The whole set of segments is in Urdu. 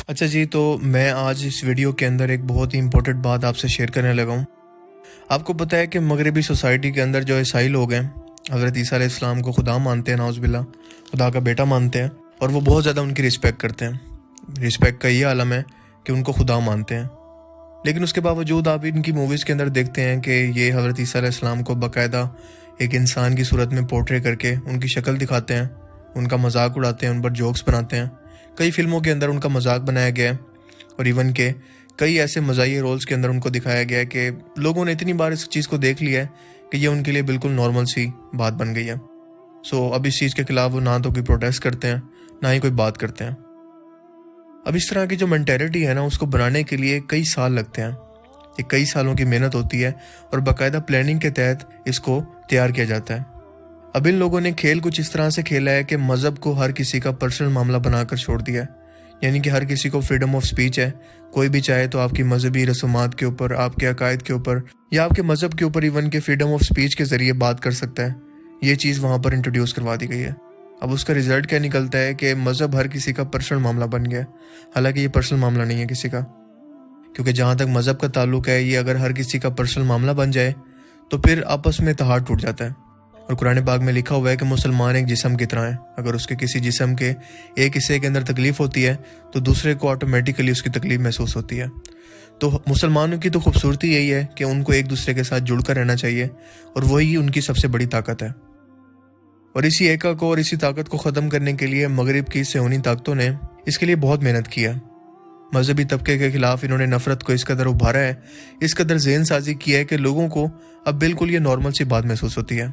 اچھا جی، تو میں آج اس ویڈیو کے اندر ایک بہت ہی امپورٹنٹ بات آپ سے شیئر کرنے لگا ہوں۔ آپ کو پتہ ہے کہ مغربی سوسائٹی کے اندر جو عیسائی لوگ ہیں، حضرت عیسیٰ علیہ السلام کو خدا مانتے ہیں، نعوذ باللہ، خدا کا بیٹا مانتے ہیں، اور وہ بہت زیادہ ان کی رسپیکٹ کرتے ہیں۔ رسپیکٹ کا یہ عالم ہے کہ ان کو خدا مانتے ہیں، لیکن اس کے باوجود آپ ان کی موویز کے اندر دیکھتے ہیں کہ یہ حضرت عیسیٰ علیہ السلام کو باقاعدہ ایک انسان کی صورت میں پورٹرے کر کے ان کی شکل دکھاتے ہیں، ان کا مذاق اڑاتے ہیں، ان پر جوکس بناتے ہیں۔ کئی فلموں کے اندر ان کا مذاق بنایا گیا ہے، اور ایون کہ کئی ایسے مزاحیہ رولز کے اندر ان کو دکھایا گیا ہے کہ لوگوں نے اتنی بار اس چیز کو دیکھ لیا ہے کہ یہ ان کے لیے بالکل نارمل سی بات بن گئی ہے۔ اب اس چیز کے خلاف وہ نہ تو کوئی پروٹیسٹ کرتے ہیں، نہ ہی کوئی بات کرتے ہیں۔ اب اس طرح کی جو مینٹیلٹی ہے نا، اس کو بنانے کے لیے کئی سال لگتے ہیں، یہ کئی سالوں کی محنت ہوتی ہے، اور باقاعدہ پلاننگ کے تحت اس کو تیار کیا جاتا ہے۔ اب ان لوگوں نے کھیل کچھ اس طرح سے کھیلا ہے کہ مذہب کو ہر کسی کا پرسنل معاملہ بنا کر چھوڑ دیا ہے، یعنی کہ ہر کسی کو فریڈم آف سپیچ ہے، کوئی بھی چاہے تو آپ کی مذہبی رسومات کے اوپر، آپ کے عقائد کے اوپر، یا آپ کے مذہب کے اوپر ایون کہ فریڈم آف سپیچ کے ذریعے بات کر سکتا ہے۔ یہ چیز وہاں پر انٹروڈیوس کروا دی گئی ہے۔ اب اس کا رزلٹ کیا نکلتا ہے کہ مذہب ہر کسی کا پرسنل معاملہ بن گیا، حالانکہ یہ پرسنل معاملہ نہیں ہے کسی کا، کیونکہ جہاں تک مذہب کا تعلق ہے، یہ اگر ہر کسی کا پرسنل معاملہ بن جائے تو پھر آپس میں اتحاد ٹوٹ جاتا ہے۔ اور قرآن پاک میں لکھا ہوا ہے کہ مسلمان ایک جسم کی طرح ہے، اگر اس کے کسی جسم کے ایک حصے کے اندر تکلیف ہوتی ہے تو دوسرے کو آٹومیٹیکلی اس کی تکلیف محسوس ہوتی ہے۔ تو مسلمانوں کی تو خوبصورتی یہی ہے کہ ان کو ایک دوسرے کے ساتھ جڑ کر رہنا چاہیے، اور وہی ان کی سب سے بڑی طاقت ہے۔ اور اسی ایکا کو اور اسی طاقت کو ختم کرنے کے لیے مغرب کی صہیونی طاقتوں نے اس کے لیے بہت محنت کی ہے۔ مذہبی طبقے کے خلاف انہوں نے نفرت کو اس قدر ابھارا ہے، اس قدر ذہن سازی کی ہے کہ لوگوں کو اب بالکل یہ نارمل سی بات محسوس ہوتی ہے۔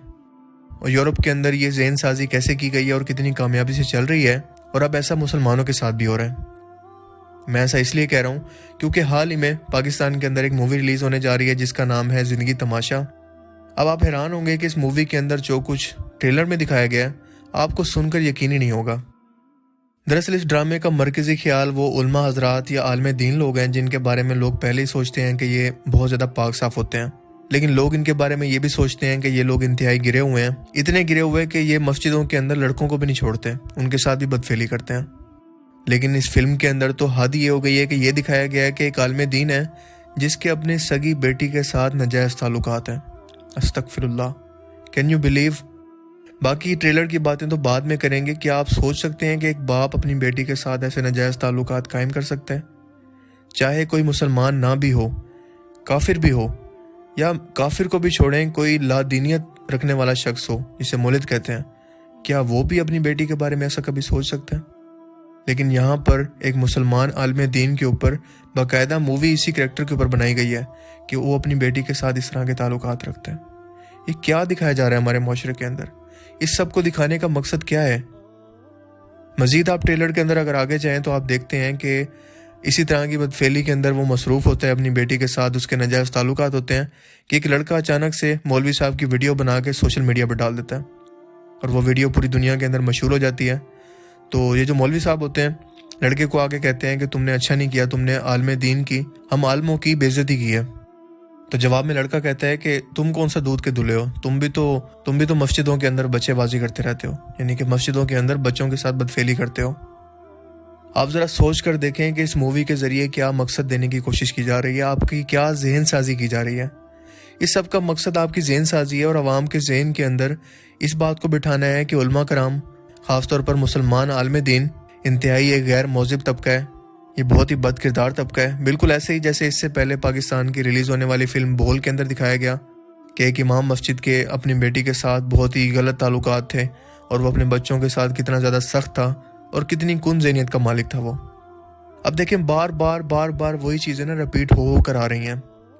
اور یورپ کے اندر یہ ذہن سازی کیسے کی گئی ہے اور کتنی کامیابی سے چل رہی ہے، اور اب ایسا مسلمانوں کے ساتھ بھی ہو رہا ہے۔ میں ایسا اس لیے کہہ رہا ہوں کیونکہ حال ہی میں پاکستان کے اندر ایک مووی ریلیز ہونے جا رہی ہے جس کا نام ہے زندگی تماشا۔ اب آپ حیران ہوں گے کہ اس مووی کے اندر جو کچھ ٹریلر میں دکھایا گیا ہے، آپ کو سن کر یقین ہی نہیں ہوگا۔ دراصل اس ڈرامے کا مرکزی خیال وہ علماء حضرات یا عالم دین لوگ ہیں جن کے بارے میں لوگ پہلے ہی سوچتے ہیں کہ یہ بہت زیادہ پاک صاف ہوتے ہیں، لیکن لوگ ان کے بارے میں یہ بھی سوچتے ہیں کہ یہ لوگ انتہائی گرے ہوئے ہیں، اتنے گرے ہوئے کہ یہ مسجدوں کے اندر لڑکوں کو بھی نہیں چھوڑتے، ان کے ساتھ بھی بدفعلی کرتے ہیں۔ لیکن اس فلم کے اندر تو حد یہ ہو گئی ہے کہ یہ دکھایا گیا ہے کہ ایک عالم دین ہے جس کے اپنے سگی بیٹی کے ساتھ ناجائز تعلقات ہیں۔ استغفر اللہ، کین یو بلیو؟ باقی ٹریلر کی باتیں تو بعد میں کریں گے۔ کیا آپ سوچ سکتے ہیں کہ ایک باپ اپنی بیٹی کے ساتھ ایسے ناجائز تعلقات قائم کر سکتے ہیں؟ چاہے کوئی مسلمان نہ بھی ہو، کافر بھی ہو، یا کافر کو بھی چھوڑیں، کوئی لا دینیت رکھنے والا شخص ہو جسے مولد کہتے ہیں، کیا وہ بھی اپنی بیٹی کے بارے میں ایسا کبھی سوچ سکتے ہیں؟ لیکن یہاں پر ایک مسلمان عالم دین کے اوپر باقاعدہ مووی اسی کریکٹر کے اوپر بنائی گئی ہے کہ وہ اپنی بیٹی کے ساتھ اس طرح کے تعلقات رکھتے ہیں۔ یہ کیا دکھایا جا رہا ہے ہمارے معاشرے کے اندر؟ اس سب کو دکھانے کا مقصد کیا ہے؟ مزید آپ ٹریلر کے اندر اگر آگے جائیں تو آپ دیکھتے ہیں کہ اسی طرح کی بدفعلی کے اندر وہ مصروف ہوتا ہے، اپنی بیٹی کے ساتھ اس کے ناجائز تعلقات ہوتے ہیں کہ ایک لڑکا اچانک سے مولوی صاحب کی ویڈیو بنا کے سوشل میڈیا پر ڈال دیتا ہے، اور وہ ویڈیو پوری دنیا کے اندر مشہور ہو جاتی ہے۔ تو یہ جو مولوی صاحب ہوتے ہیں لڑکے کو آگے کہتے ہیں کہ تم نے اچھا نہیں کیا، تم نے عالم دین کی، ہم عالموں کی بے عزتی کی ہے۔ تو جواب میں لڑکا کہتا ہے کہ تم کون سا دودھ کے دھلے ہو، تم بھی تو مسجدوں کے اندر بچے بازی کرتے رہتے ہو، یعنی کہ مسجدوں کے اندر بچوں کے ساتھ بدفعلی کرتے ہو۔ آپ ذرا سوچ کر دیکھیں کہ اس مووی کے ذریعے کیا مقصد دینے کی کوشش کی جا رہی ہے، آپ کی کیا ذہن سازی کی جا رہی ہے۔ اس سب کا مقصد آپ کی ذہن سازی ہے، اور عوام کے ذہن کے اندر اس بات کو بٹھانا ہے کہ علماء کرام، خاص طور پر مسلمان عالم دین، انتہائی ایک غیر مہذب طبقہ ہے، یہ بہت ہی بد کردار طبقہ ہے، بالکل ایسے ہی جیسے اس سے پہلے پاکستان کی ریلیز ہونے والی فلم بول کے اندر دکھایا گیا کہ ایک امام مسجد کے اپنی بیٹی کے ساتھ بہت ہی غلط تعلقات تھے، اور وہ اپنے بچوں کے ساتھ کتنا زیادہ سخت تھا اور کتنی کن ذہنیت کا مالک تھا وہ۔ اب دیکھیں بار بار وہی چیزیں نا رپیٹ ہو کر آ رہی ہیں،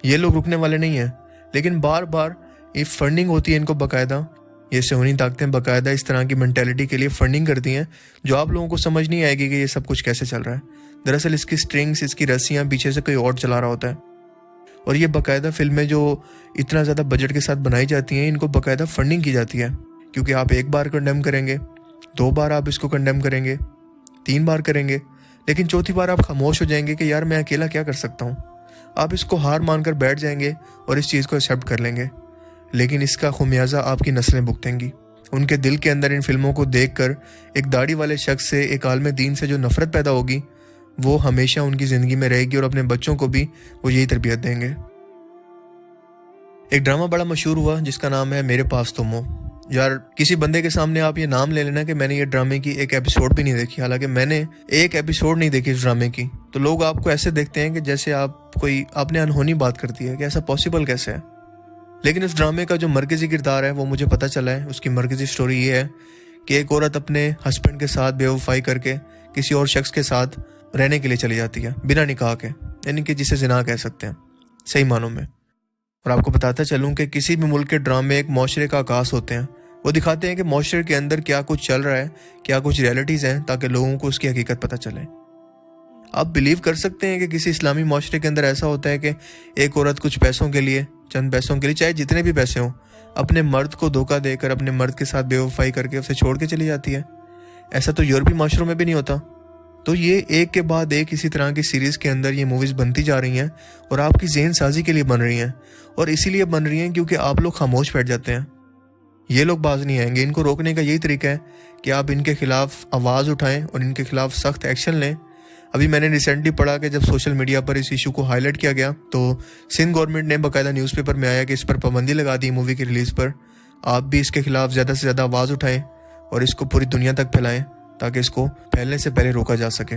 یہ لوگ رکنے والے نہیں ہیں، لیکن بار بار یہ فنڈنگ ہوتی ہے ان کو باقاعدہ، یہ صہیونی طاقتیں باقاعدہ اس طرح کی مینٹیلٹی کے لیے فنڈنگ کرتی ہیں جو آپ لوگوں کو سمجھ نہیں آئے گی کہ یہ سب کچھ کیسے چل رہا ہے۔ دراصل اس کی سٹرنگز، اس کی رسیاں پیچھے سے کوئی اور چلا رہا ہوتا ہے، اور یہ باقاعدہ فلمیں جو اتنا زیادہ بجٹ کے ساتھ بنائی جاتی ہیں ان کو باقاعدہ فنڈنگ کی جاتی ہے، کیونکہ آپ ایک بار کنڈیم کریں گے، 2 بار آپ اس کو کنڈیم کریں گے، 3 بار کریں گے، لیکن چوتھی بار آپ خاموش ہو جائیں گے کہ یار میں اکیلا کیا کر سکتا ہوں، آپ اس کو ہار مان کر بیٹھ جائیں گے اور اس چیز کو ایکسیپٹ کر لیں گے، لیکن اس کا خمیازہ آپ کی نسلیں بھگتیں گی۔ ان کے دل کے اندر ان فلموں کو دیکھ کر ایک داڑھی والے شخص سے، ایک عالم دین سے جو نفرت پیدا ہوگی، وہ ہمیشہ ان کی زندگی میں رہے گی اور اپنے بچوں کو بھی وہ یہی تربیت دیں گے۔ ایک ڈرامہ بڑا مشہور ہوا جس کا نام ہے میرے پاس تم ہو۔ یار کسی بندے کے سامنے آپ یہ نام لے لینا کہ میں نے یہ ڈرامے کی ایک ایپیسوڈ بھی نہیں دیکھی، حالانکہ میں نے ایک ایپیسوڈ نہیں دیکھی اس ڈرامے کی، تو لوگ آپ کو ایسے دیکھتے ہیں کہ جیسے آپ نے انہونی بات کرتی ہے کہ ایسا پاسبل کیسے ہے۔ لیکن اس ڈرامے کا جو مرکزی کردار ہے وہ مجھے پتہ چلا ہے، اس کی مرکزی سٹوری یہ ہے کہ ایک عورت اپنے ہسبینڈ کے ساتھ بے وفائی کر کے کسی اور شخص کے ساتھ رہنے کے لیے چلی جاتی ہے بنا نکاح کے، یعنی کہ جسے زنا کہہ سکتے ہیں صحیح معنوں میں۔ اور آپ کو بتاتا چلوں کہ کسی بھی ملک کے ڈرامے ایک معاشرے کا عکاس ہوتے ہیں، وہ دکھاتے ہیں کہ معاشرے کے اندر کیا کچھ چل رہا ہے، کیا کچھ ریئلٹیز ہیں، تاکہ لوگوں کو اس کی حقیقت پتہ چلے۔ آپ بلیو کر سکتے ہیں کہ کسی اسلامی معاشرے کے اندر ایسا ہوتا ہے کہ ایک عورت کچھ پیسوں کے لیے، چند پیسوں کے لیے، چاہے جتنے بھی پیسے ہوں، اپنے مرد کو دھوکہ دے کر اپنے مرد کے ساتھ بے وفائی کر کے اسے چھوڑ کے چلی جاتی ہے۔ ایسا تو یورپی معاشروں میں بھی نہیں ہوتا۔ تو یہ ایک کے بعد ایک اسی طرح کی سیریز کے اندر یہ موویز بنتی جا رہی ہیں اور آپ کی ذہن سازی کے لیے بن رہی ہیں، اور اسی لیے بن رہی ہیں کیونکہ آپ لوگ خاموش بیٹھ جاتے ہیں۔ یہ لوگ باز نہیں آئیں گے۔ ان کو روکنے کا یہی طریقہ ہے کہ آپ ان کے خلاف آواز اٹھائیں اور ان کے خلاف سخت ایکشن لیں۔ ابھی میں نے ریسنٹلی پڑھا کہ جب سوشل میڈیا پر اس ایشو کو ہائی لائٹ کیا گیا تو سندھ گورنمنٹ نے باقاعدہ نیوز پیپر میں آیا کہ اس پر پابندی لگا دی مووی کی ریلیز پر۔ آپ بھی اس کے خلاف زیادہ سے زیادہ آواز اٹھائیں اور اس کو پوری دنیا تک پھیلائیں تاکہ اس کو پھیلنے سے پہلے روکا جا سکے۔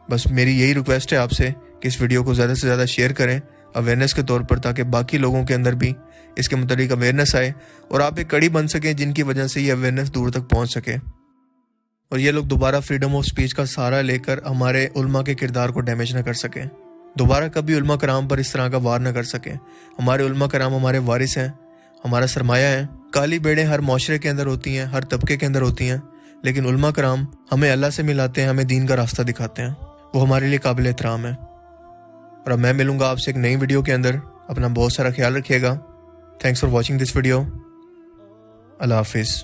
بس میری یہی ریکویسٹ ہے آپ سے کہ اس ویڈیو کو زیادہ سے زیادہ شیئر کریں اویئرنیس کے طور پر، تاکہ باقی لوگوں کے اندر بھی اس کے متعلق اویئرنیس آئے اور آپ ایک کڑی بن سکیں جن کی وجہ سے یہ اویئرنیس دور تک پہنچ سکے، اور یہ لوگ دوبارہ فریڈم آف سپیچ کا سہارا لے کر ہمارے علماء کے کردار کو ڈیمیج نہ کر سکیں، دوبارہ کبھی علماء کرام پر اس طرح کا وار نہ کر سکیں۔ ہمارے علماء کرام ہمارے وارث ہیں، ہمارا سرمایہ ہیں۔ کالی بیڑیں ہر معاشرے کے اندر ہوتی ہیں، ہر طبقے کے اندر ہوتی ہیں، لیکن علماء کرام ہمیں اللہ سے ملاتے ہیں، ہمیں دین کا راستہ دکھاتے ہیں، وہ ہمارے لیے قابل احترام ہے۔ اور اب میں ملوں گا آپ سے ایک نئی ویڈیو کے اندر۔ اپنا بہت سارا خیال رکھیے گا۔ Thanks for watching this video. اللہ حافظ۔